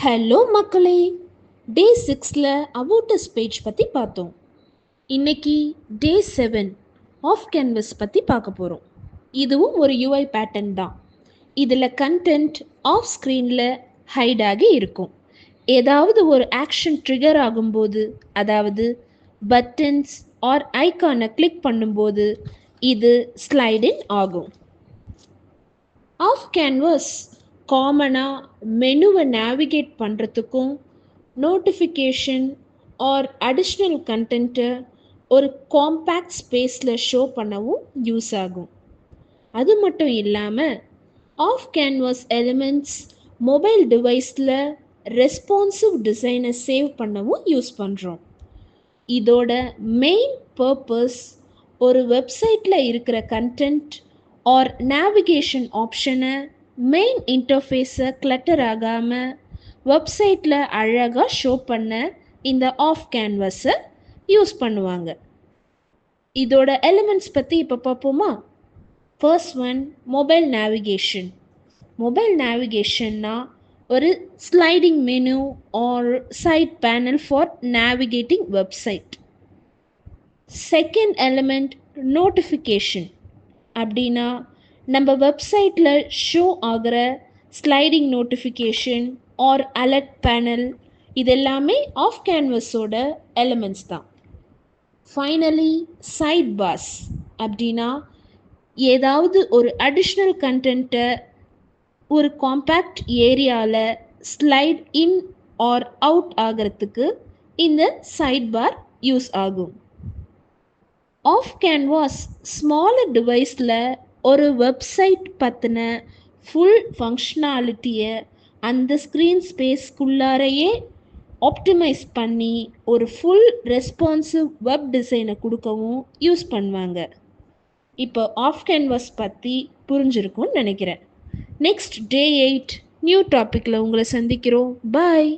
Hello மக்களே, டே 6ல் about page பற்றி பார்த்தோம். இன்னைக்கு டே 7 ஆஃப் கேன்வஸ் பற்றி பார்க்க போகிறோம். இதுவும் ஒரு யூஐ பேட்டர்ன் தான். இதில் கண்டென்ட் ஆஃப் ஸ்க்ரீனில் ஹைட் ஆகி இருக்கும். ஏதாவது ஒரு ஆக்ஷன் ட்ரிகர் ஆகும்போது, அதாவது பட்டன்ஸ் ஆர் ஐக்கானை கிளிக் பண்ணும்போது இது ஸ்லைடின் ஆகும். ஆஃப் கேன்வஸ் காமனாக மெனுவை நேவிகேட் பண்ணுறதுக்கும் நோட்டிஃபிகேஷன் ஆர் அடிஷ்னல் கண்டென்ட்டை ஒரு காம்பேக்ட் ஸ்பேஸில் ஷோ பண்ணவும் யூஸ் ஆகும். அது மட்டும் இல்லாமல் ஆஃப் கேன்வஸ் எலிமெண்ட்ஸ் மொபைல் டிவைஸில் ரெஸ்பான்சிவ் டிசைனை சேவ் பண்ணவும் யூஸ் பண்ணுறோம். இதோட மெயின் பர்பஸ் ஒரு வெப்சைட்டில் இருக்கிற கண்டென்ட் ஆர் நேவிகேஷன் ஆப்ஷனை மெயின் இன்டர்ஃபேஸை கிளட்டர் ஆகாமல் வெப்சைட்டில் அழகாக ஷோ பண்ண இந்த ஆஃப் கேன்வஸை யூஸ் பண்ணுவாங்க. இதோட எலிமெண்ட்ஸ் பற்றி இப்போ பார்ப்போமா? First one, mobile navigation. Mobile நேவிகேஷன்னா ஒரு sliding menu or side panel for navigating website. Second element notification. அப்படின்னா நம்ம வெப்சைட்டில் ஷோ ஆகிற sliding notification or alert panel இதெல்லாமே ஆஃப் கேன்வஸோட எலிமெண்ட்ஸ் தான். Finally sidebars. அப்படின்னா ஏதாவது ஒரு அடிஷ்னல் கண்டென்ட்டை ஒரு காம்பேக்ட் ஏரியாவில் ஸ்லைட் இன் ஆர் அவுட் ஆகிறதுக்கு இந்த சைட் பார் யூஸ் ஆகும். ஆஃப் கேன்வாஸ் ஸ்மாலர் டிவைஸில் ஒரு வெப்சைட் பற்றின ஃபுல் ஃபங்க்ஷனாலிட்டியை அந்த ஸ்க்ரீன் ஸ்பேஸ்க்குள்ளாரையே ஆப்டிமைஸ் பண்ணி ஒரு ஃபுல் ரெஸ்பான்சிவ் வெப் டிசைனை கொடுக்கவும் யூஸ் பண்ணுவாங்க. இப்போ ஆஃப் கேன்வாஸ் பற்றி புரிஞ்சிருக்கும்னு நினைக்கிறேன். நெக்ஸ்ட் டே 8 நியூ டாப்பிக்கில் உங்களை சந்திக்கிறோம். பாய்.